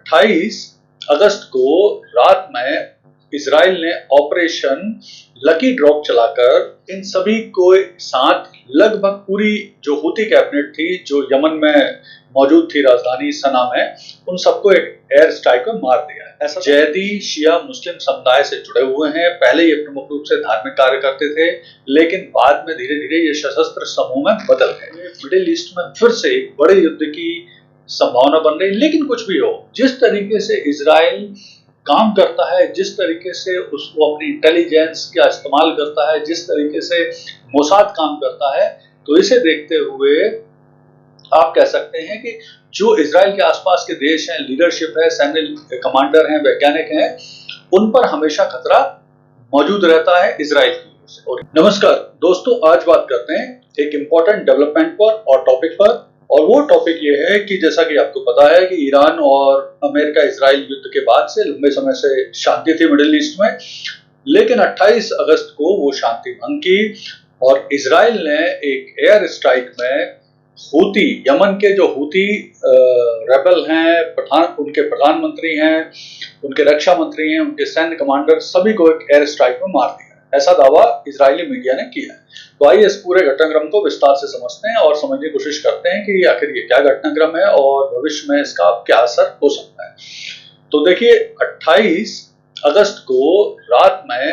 28 अगस्त को रात में इजराइल ने ऑपरेशन लकी ड्रॉप चलाकर इन सभी को साथ लगभग पूरी जो हूती कैबिनेट थी जो यमन में मौजूद थी राजधानी सना में, उन सबको एक एयर स्ट्राइक में मार दिया है। ऐसा जैदी शिया मुस्लिम समुदाय से जुड़े हुए हैं। पहले ये प्रमुख रूप से धार्मिक कार्य करते थे, लेकिन बाद में धीरे धीरे ये सशस्त्र समूह में बदल गए। मिडिल ईस्ट में फिर से एक बड़े युद्ध की संभावना बन रही। लेकिन कुछ भी हो, जिस तरीके से इजराइल काम करता है, जिस तरीके से उसको अपनी इंटेलिजेंस का इस्तेमाल करता है, जिस तरीके से मोसाद काम करता है, तो इसे देखते हुए आप कह सकते हैं कि जो इजराइल के आसपास के देश हैं, लीडरशिप है, सैन्य कमांडर हैं, वैज्ञानिक हैं, उन पर हमेशा खतरा मौजूद रहता है इजराइल की ओर से। और नमस्कार दोस्तों, आज बात करते हैं एक इंपॉर्टेंट डेवलपमेंट पर और टॉपिक पर, और वो टॉपिक ये है कि जैसा कि आपको पता है कि ईरान और अमेरिका इजराइल युद्ध के बाद से लंबे समय से शांति थी मिडिल ईस्ट में, लेकिन 28 अगस्त को वो शांति भंग की और इजराइल ने एक एयर स्ट्राइक में हूती, यमन के जो हूती रेबल हैं, उनके प्रधानमंत्री हैं, उनके रक्षा मंत्री हैं, उनके सैन्य कमांडर, सभी को एक एयर स्ट्राइक में मार दिया। ऐसा दावा इजरायली मीडिया ने किया है। तो आइए इस पूरे घटनाक्रम को विस्तार से समझते हैं और समझने की कोशिश करते हैं कि आखिर ये क्या घटनाक्रम है और भविष्य में इसका क्या असर हो सकता है। तो देखिए, 28 अगस्त को रात में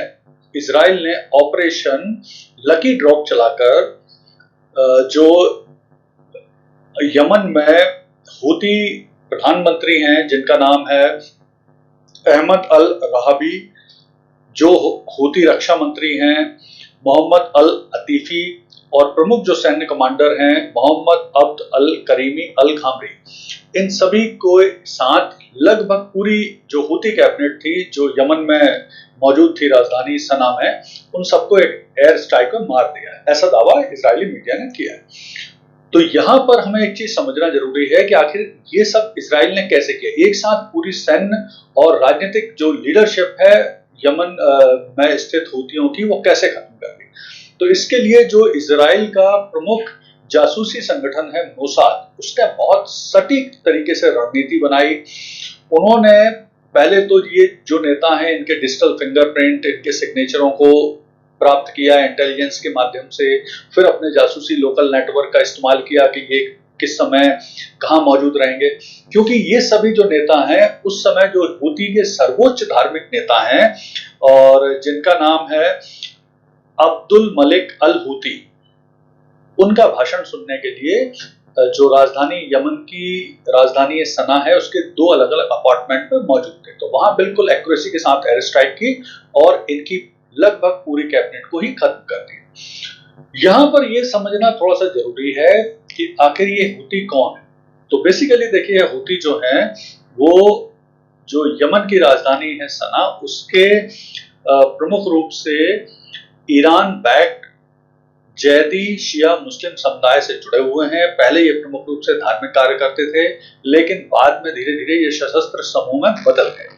इजराइल ने ऑपरेशन लकी ड्रॉप चलाकर जो यमन में हूती प्रधानमंत्री हैं, जिनका नाम है अहमद अल रहाबी, जो हूती रक्षा मंत्री हैं मोहम्मद अल अतीफी, और प्रमुख जो सैन्य कमांडर हैं मोहम्मद अब्द अल करीमी अल खामरी, इन सभी को साथ लगभग पूरी जो हूती कैबिनेट थी जो यमन में मौजूद थी राजधानी सना में, उन सबको एक एयर स्ट्राइक में मार दिया है। ऐसा दावा इजरायली मीडिया ने किया है। तो यहाँ पर हमें एक चीज समझना जरूरी है कि आखिर ये सब इजराइल ने कैसे किया। एक साथ पूरी सैन्य और राजनीतिक जो लीडरशिप है यमन में स्थित हूतियों की, वो कैसे खत्म कर दी। तो इसके लिए जो इजराइल का प्रमुख जासूसी संगठन है मोसाद, उसने बहुत सटीक तरीके से रणनीति बनाई। उन्होंने पहले तो ये जो नेता हैं, इनके डिजिटल फिंगरप्रिंट, इनके सिग्नेचरों को प्राप्त किया इंटेलिजेंस के माध्यम से, फिर अपने जासूसी लोकल नेटवर्क का इस्तेमाल किया कि ये किस समय कहाँ मौजूद रहेंगे, क्योंकि ये सभी जो नेता हैं उस समय जो हूती के सर्वोच्च धार्मिक नेता हैं और जिनका नाम है अब्दुल मलिक अल हूती, उनका भाषण सुनने के लिए जो राजधानी यमन की राजधानी सना है उसके दो अलग अलग अपार्टमेंट में मौजूद थे। तो वहां बिल्कुल एक्यूरेसी के साथ एयर स्ट्राइक की और इनकी लगभग पूरी कैबिनेट को ही खत्म कर दिया। यहां पर यह समझना थोड़ा सा जरूरी है कि आखिर ये हूती कौन है। तो बेसिकली देखिए, हूती जो है वो जो यमन की राजधानी है सना, उसके प्रमुख रूप से ईरान बैक्ड जैदी शिया मुस्लिम समुदाय से जुड़े हुए हैं। पहले ये प्रमुख रूप से धार्मिक कार्य करते थे, लेकिन बाद में धीरे धीरे ये सशस्त्र समूह में बदल गए।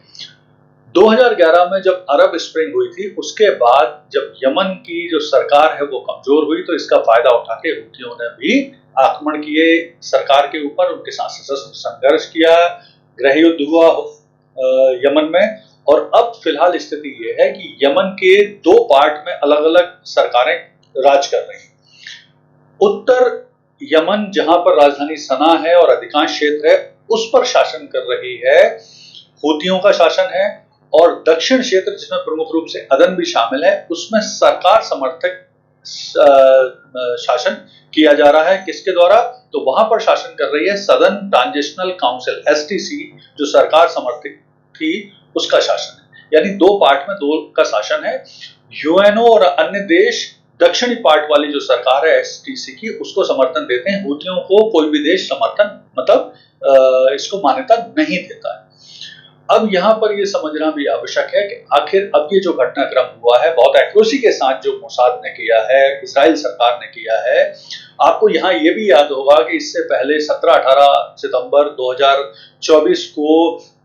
2011 में जब अरब स्प्रिंग हुई थी, उसके बाद जब यमन की जो सरकार है वो कमजोर हुई, तो इसका फायदा उठा के हूतियों ने भी आक्रमण किए सरकार के ऊपर, उनके साथ सशस्त्र संघर्ष किया, गृह युद्ध हुआ यमन में। और अब फिलहाल स्थिति ये है कि यमन के दो पार्ट में अलग अलग सरकारें राज कर रही हैं। उत्तर यमन, जहां पर राजधानी सना है और अधिकांश क्षेत्र है, उस पर शासन कर रही है हूतियों का शासन है, और दक्षिण क्षेत्र जिसमें प्रमुख रूप से अदन भी शामिल है, उसमें सरकार समर्थक शासन किया जा रहा है। किसके द्वारा? तो वहां पर शासन कर रही है सदर्न ट्रांजिशनल काउंसिल STC, जो सरकार समर्थित थी, उसका शासन है। यानी दो पार्ट में दो का शासन है। यूएनओ और अन्य देश दक्षिणी पार्ट वाली जो सरकार है STC की, उसको समर्थन देते हैं। हूतियों को कोई भी देश समर्थन मतलब इसको मान्यता नहीं देता है। अब यहाँ पर यह समझना भी आवश्यक है कि आखिर अब ये जो घटनाक्रम हुआ है, बहुत एक्यूरेसी के साथ जो मोसाद ने किया है, इजराइल सरकार ने किया है। आपको यहाँ ये भी याद होगा कि इससे पहले 17-18 सितंबर 2024 को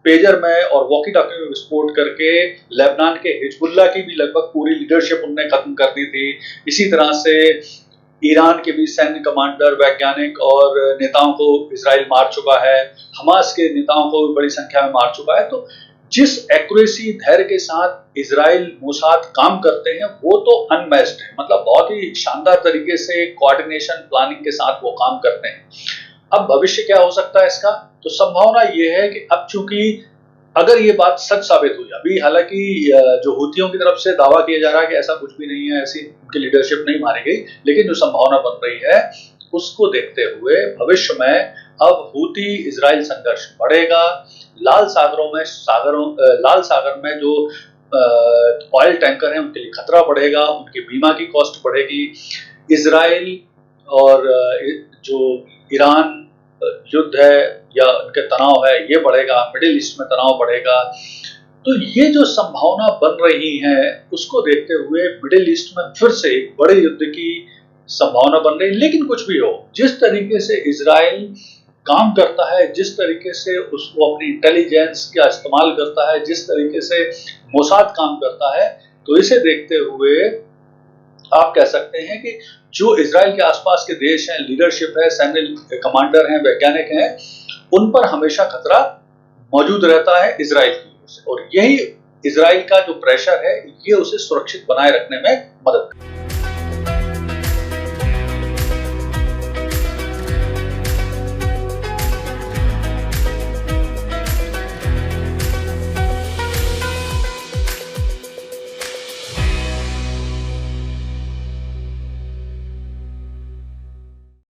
पेजर में और वॉकी टॉकी में विस्फोट करके लेबनान के हिजबुल्लाह की भी लगभग पूरी लीडरशिप उनने खत्म कर दी थी। इसी तरह से ईरान के भी सैन्य कमांडर, वैज्ञानिक और नेताओं को इजराइल मार चुका है, हमास के नेताओं को बड़ी संख्या में मार चुका है। तो जिस एक्यूरेसी, धैर्य के साथ इजराइल, मोसाद काम करते हैं वो तो अनमैच्ड है। मतलब बहुत ही शानदार तरीके से कोऑर्डिनेशन, प्लानिंग के साथ वो काम करते हैं। अब भविष्य क्या हो सकता है इसका? तो संभावना ये है कि अब चूंकि अगर ये बात सच साबित हुई, अभी हालांकि जो हूथियों की तरफ से दावा किया जा रहा है कि ऐसा कुछ भी नहीं है, ऐसी उनकी लीडरशिप नहीं मारी गई, लेकिन जो संभावना बन रही है उसको देखते हुए भविष्य में अब हूती इजराइल संघर्ष बढ़ेगा। लाल सागर में जो ऑयल टैंकर हैं उनके लिए खतरा बढ़ेगा, उनके बीमा की कॉस्ट बढ़ेगी। इजराइल और जो ईरान युद्ध है या उनके तनाव है ये बढ़ेगा, मिडिल ईस्ट में तनाव बढ़ेगा। तो ये जो संभावना बन रही है उसको देखते हुए मिडिल ईस्ट में फिर से एक बड़े युद्ध की संभावना बन रही है। लेकिन कुछ भी हो, जिस तरीके से इजराइल काम करता है, जिस तरीके से उसको अपनी इंटेलिजेंस का इस्तेमाल करता है, जिस तरीके से मोसाद काम करता है, तो इसे देखते हुए आप कह सकते हैं कि जो इजराइल के आसपास के देश हैं, लीडरशिप है, सैन्य कमांडर हैं, वैज्ञानिक हैं, उन पर हमेशा खतरा मौजूद रहता है इजराइल की ओर से, और यही इजराइल का जो प्रेशर है ये उसे सुरक्षित बनाए रखने में मदद करता है।